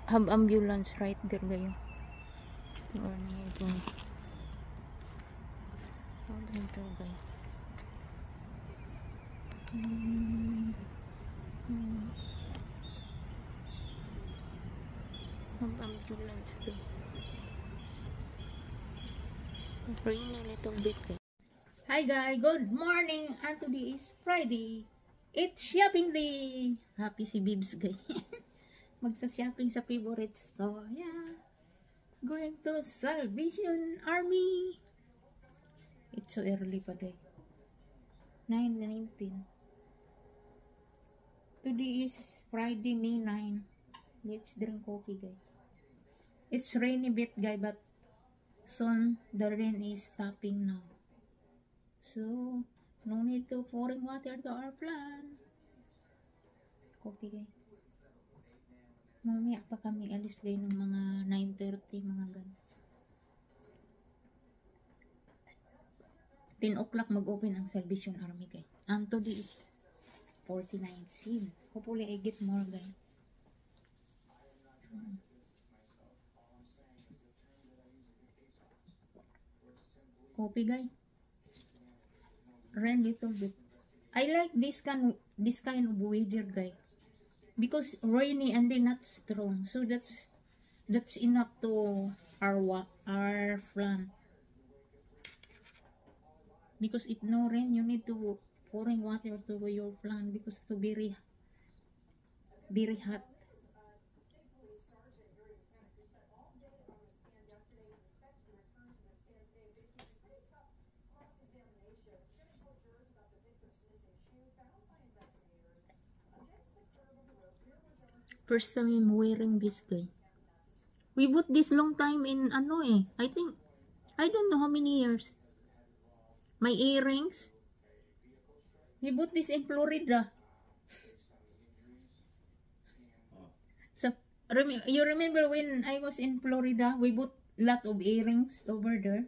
have ambulance right there gayo. Or na itong ito gayo. Have ambulance to. Rain a little bit gayo. Hi guys, good morning, and today is Friday. It's shopping day. Happy si Bibs guys. Magsa-shopping sa favorite store. Yeah. Going to Salvation Army. It's so early pa day. 9:19. Today is Friday, May 9. Let's drink coffee guys. It's rainy bit guys, but soon the rain is stopping now. So no need to pouring water to our plant. Coffee guys. Mamaya pa kami alis guys ng mga 9:30 mga ganun. 10 o'clock mag-open ang Salvation Army guys. Today is 49 seed. Hopefully I get more guys. Coffee guys. Rain little bit. I like this kind of weather guys. Because rainy and then not strong. So that's enough to our plant. Because if no rain, you need to pouring water to your plant because it's very hot. First time I'm wearing this guy. We bought this long time in I think, I don't know how many years. My earrings. We bought this in Florida. So, you remember when I was in Florida, we bought lot of earrings over there.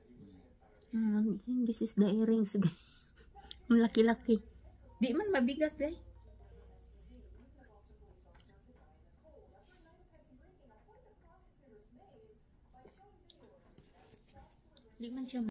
This is the earrings. Ang laki-laki. Di man mabigat eh. Di man siya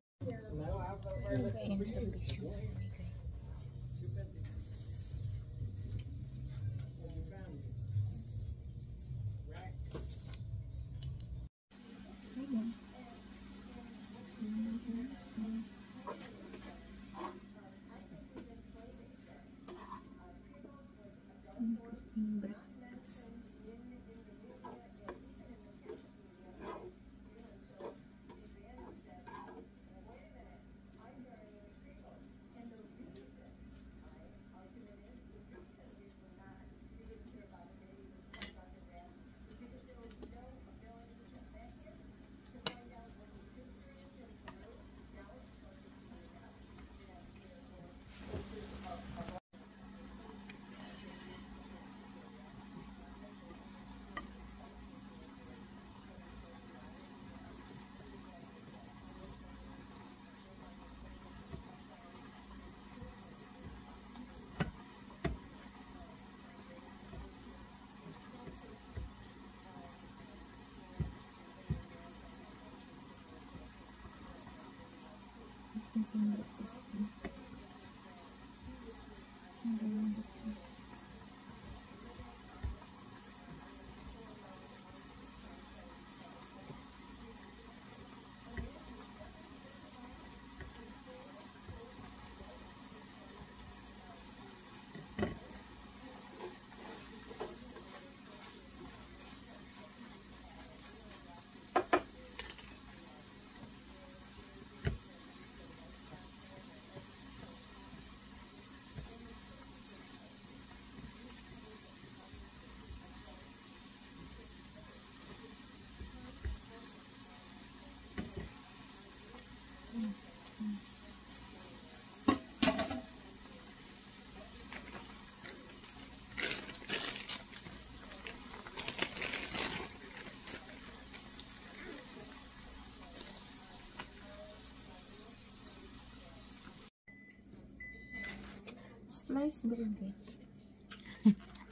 slice bread guys.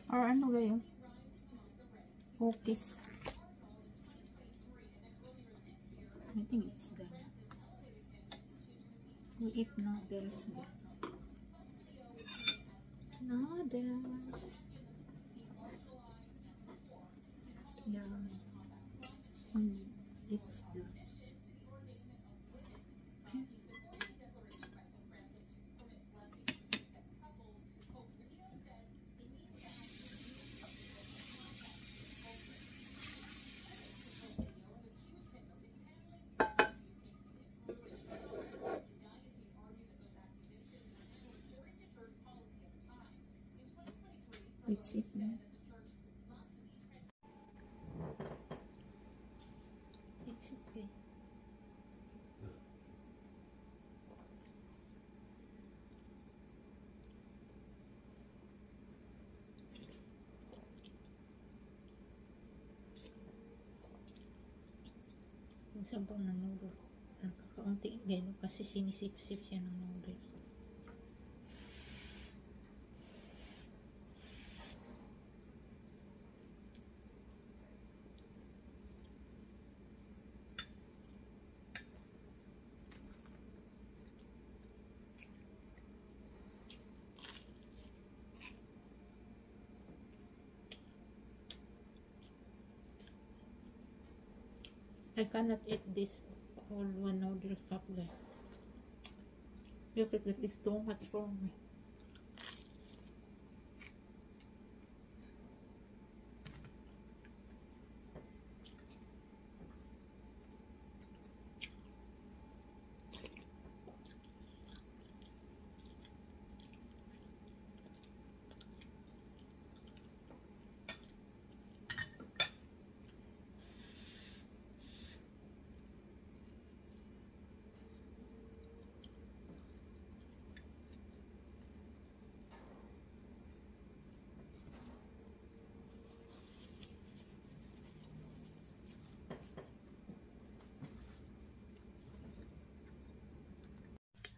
Or ano gayo? Cookies. I think it's done. We eat noodles. Noodles. Yeah. It's done. It's it now. It's okay. Yung sabaw ng noodle. Nakakaunti gano'n kasi sinisip-sip siya ng noodle. I cannot eat this whole one noodle cup guys. Because it is too much for me.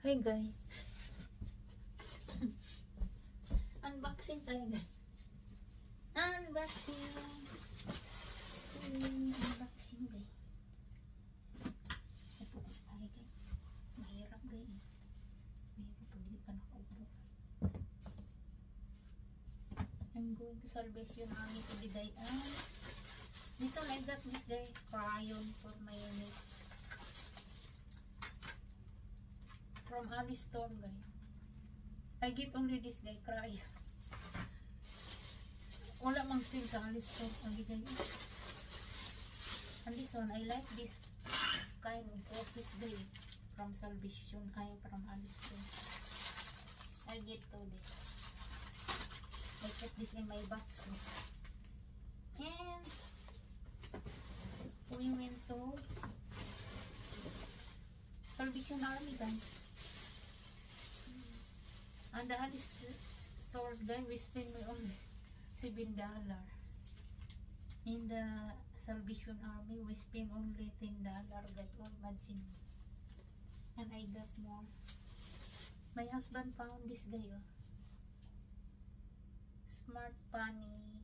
Hi guys. Unboxing tayo guys. Unboxing. Unboxing guys. Ito tayo guys. Mahirap guys. Mahirap pag ka nakaupo. I'm going to Salvation Army today guys. This one I got this guys. Crayon for my nails. From Alice store guys. I get only this guy cry. Wala mang sale sa Alice store ang guys. And this one I like this kind of office guy from Salvation kaya from Alice store. I get to this. I put this in my box. And we went to Salvation Army guys. And the Alice store guys, we spend only $7. In the Salvation Army, we spend only $10 guys. Oh, imagine. And I got more. My husband found this guy. Oh. Smart Funny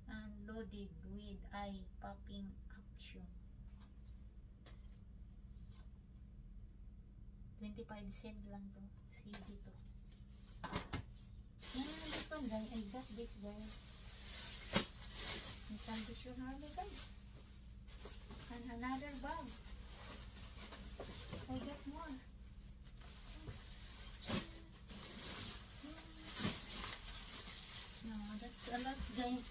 and loaded with eye popping action. 25 cents lang to. CD to. And this one guys, I got this guys. In Salvation Army guys. And another bag. I got more. No, that's a lot guys.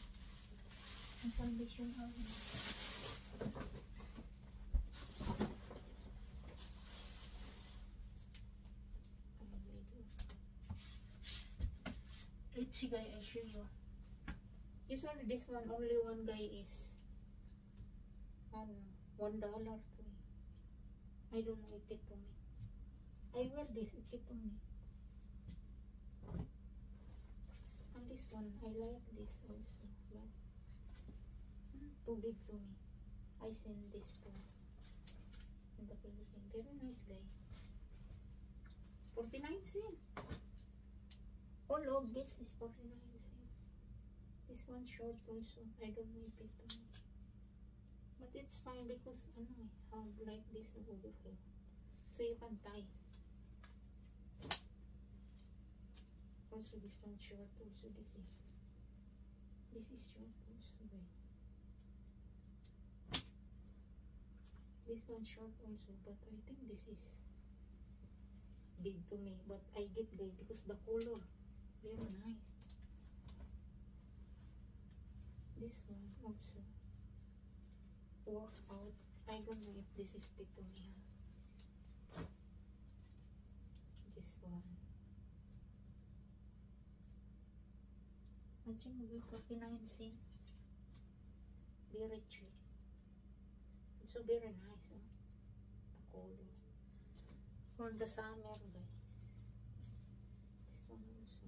In Salvation Army. Let's guy, I show you. Usually this one, only one guy is $1 to me. I don't know if it to me. I wear this, if it to me. And this one, I like this also, but too big to me. I send this to in the Philippines. Very nice guy. 49 cents. All of this is 49 cents. This one short also. I don't know if it to me. But it's fine because have like this over here. So you can tie. Also this one short, also this is short also, guys. This one short also, but I think this is big to me, but I get guys because the color very nice. This one also work out. I don't know if this is big to me. This one. Imagine we 49 cents. Very cheap. It's so very nice. The color. For the summer, guys. This one also.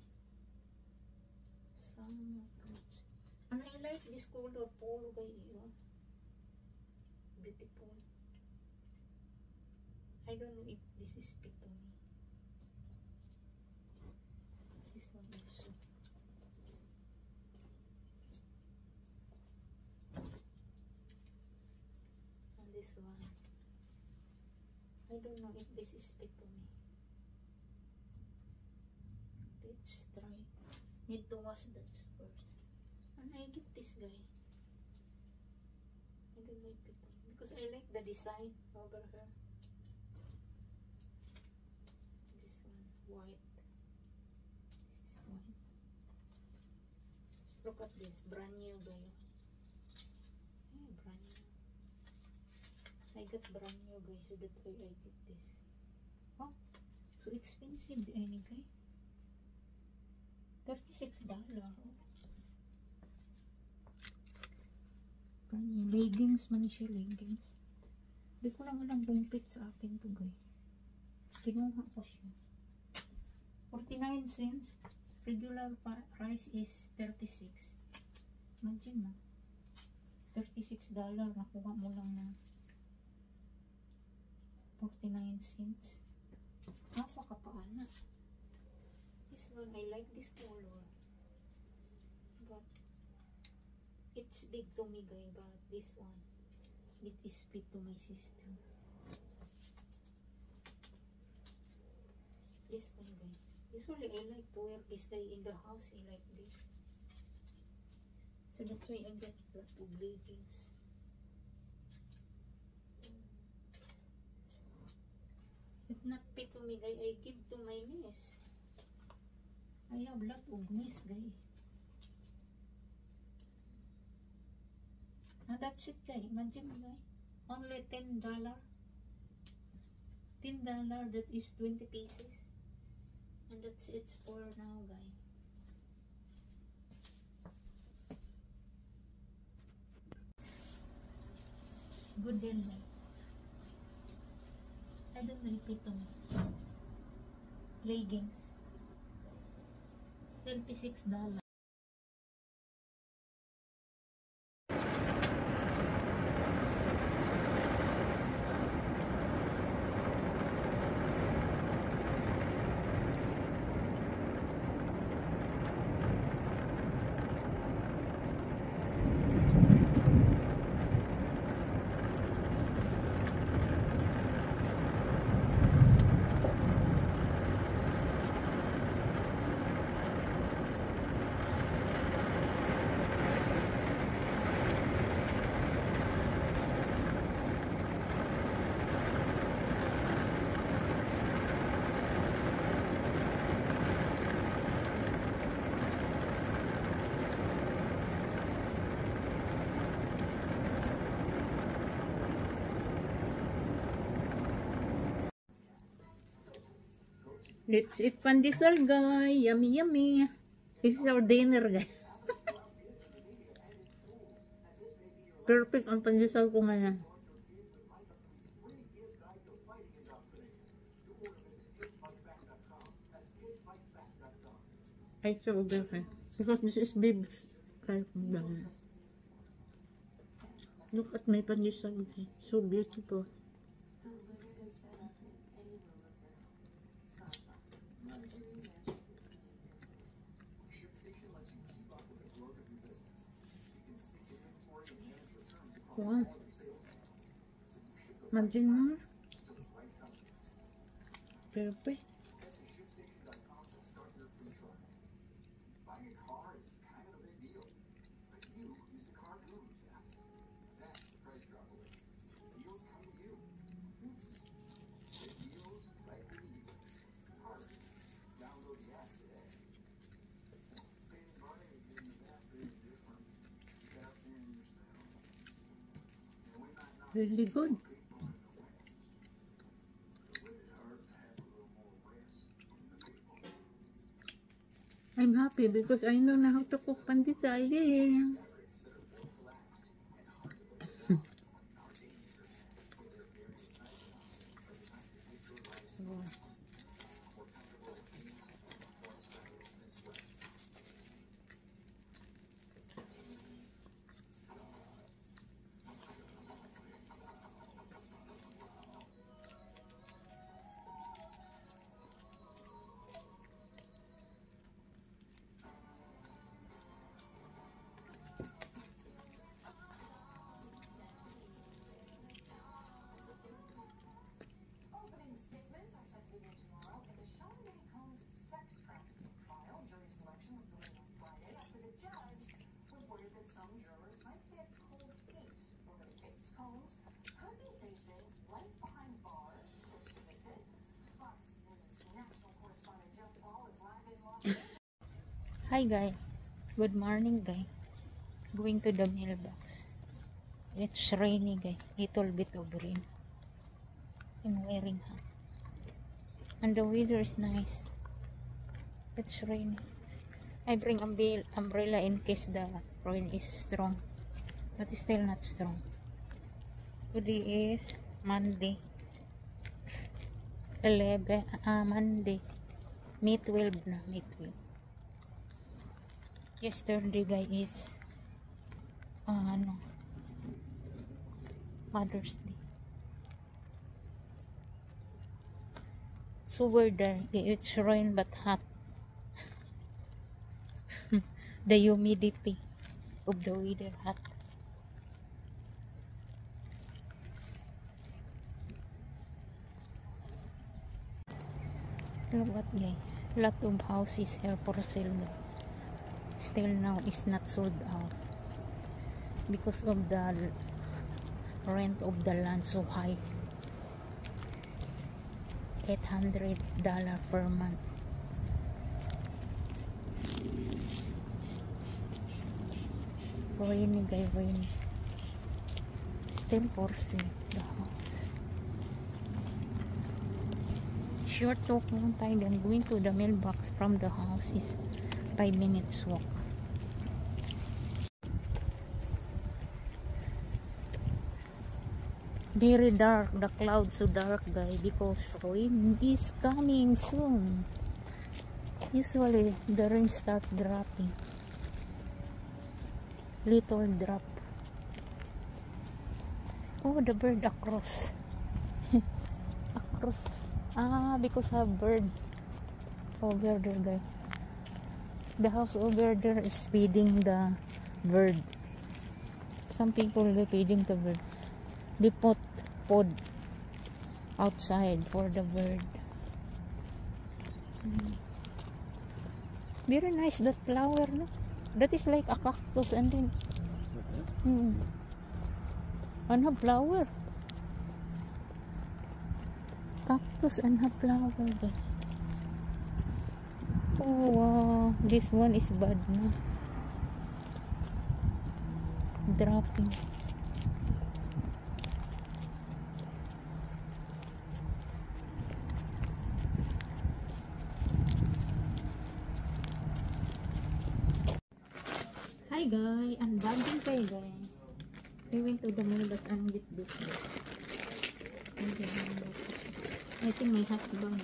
Summer clothes. And I like this color polo, guys. Beautiful. I don't know if this is fit to me. This one also. And this one. I don't know if this is fit to me. Let's try. Need to wash that first. And I get this guy. I don't like it because I like the design over here. This one white. This is white. Look at this, brand new guy. Yeah, brand new. I got brand new guys, so that's why I get this. Oh, so expensive the any guy. $36. Brand new leggings man siya, leggings. Di ko lang alam kung fit sa akin to guy. Kinuha ko siya. 49 cents. Regular price is 36. Imagine mo. $36. Nakuha mo lang na 49 cents. Nasa kapaana. This one, I like this color. But it's big to me, guys. But this one, it is fit to my sister. This one, guys. Usually, I like to wear this guy in the house. I like this. So that's why I got a lot of leggings. If not fit to me, guys, I give to my niece. I have a lot of niece, guys. And that's it, guys. Imagine, guys. Only $10. $10, that is 20 pieces. And that's it for now, guys. Good deal, guys. I don't know if ito leggings. $36. Let's eat pandesal, guys. Yummy, yummy. This is our dinner, guys. Perfect ang pandesal ko ngayon. I saw over here. Because this is baby's type of dami. Look at my pandesal, guys. So beautiful. Wow. Imagine mo. Perfect. Really good. I'm happy because I know how to cook pancit saying. Hi guys, good morning guys. Going to the mailbox. It's rainy guys, little bit of rain. I'm wearing hat. And the weather is nice. It's rainy. I bring umbrella in case the rain is strong. But it's still not strong. Today is Monday. Monday. May 12 na, May 12. Yesterday guys is Mother's Day. So weird there. It's rain but hot. The humidity of the weather hot. Look at guys. Lot of houses here for sale. Still now is not sold out because of the rent of the land so high. $800 per month. Rainy guys, rainy. Still for sale the house. Short talk lang tayo. I'm going to the mailbox from the house is 5 minutes walk. Very dark, the clouds so dark guys because rain is coming soon. Usually the rain start dropping. Little drop. Oh, the bird across. Across. Because of bird over there guys. The house over there is feeding the bird. Some people are feeding the bird. They put food outside for the bird. Very nice that flower, no? That is like a cactus and then and a flower. Cactus and a flower. Oh wow, this one is bad na. Dropping. Hi guys, unbagging kayo guys. We went to the mailbox and get this. I think my husband.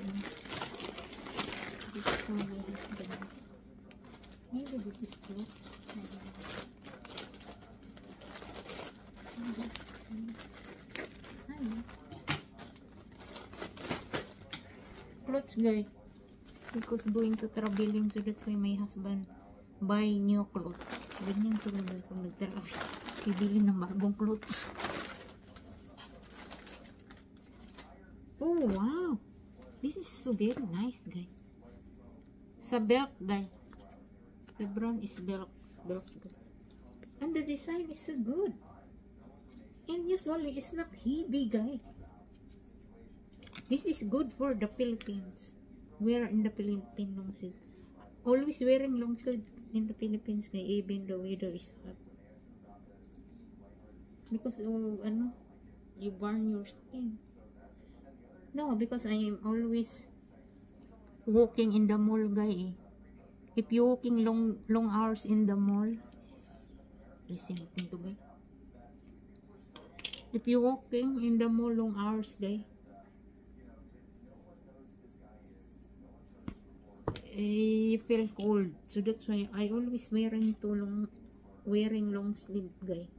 This is for my husband. Maybe this is close. Clothes guys. Because going to traveling, so that's why my husband buy new clothes. Ganyan sila guys kung nag-travel. Bibili ng bagong clothes. Oh, wow. This is so very nice, guys. Sa belt, guys. The brown is belt. And the design is so good. And usually, it's not heavy, guys. This is good for the Philippines. Wear in the Philippines long sleeve. Always wearing long sleeve in the Philippines, guys, even the weather is hot. Because, you burn your skin. No, because I am always walking in the mall, guys. If you walking long hours in the mall, listen to guys. If you walking in the mall long hours, guys, you feel cold. So that's why I always wearing long sleeve, guys.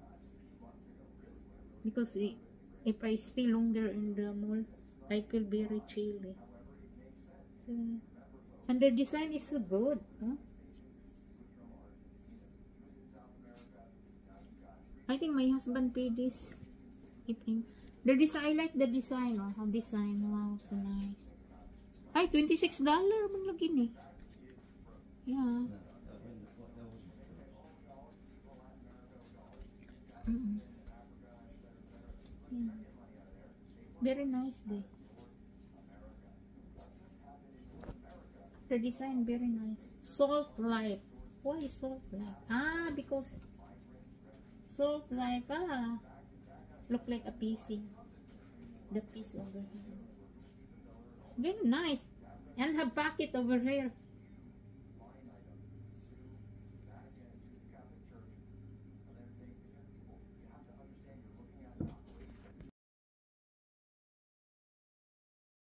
Because if I stay longer in the mall, I feel very chilly. So, and the design is so good, huh? I think my husband paid this. The design, I like the design. Oh, how design, wow, so nice. Ay, $26 man lagi ni. Yeah. Yeah. Very nice, guys. The design very nice. Salt Life. Why Salt Life? Ah, because Salt Life, look like a PC. The piece over here. Very nice. And have pocket over here.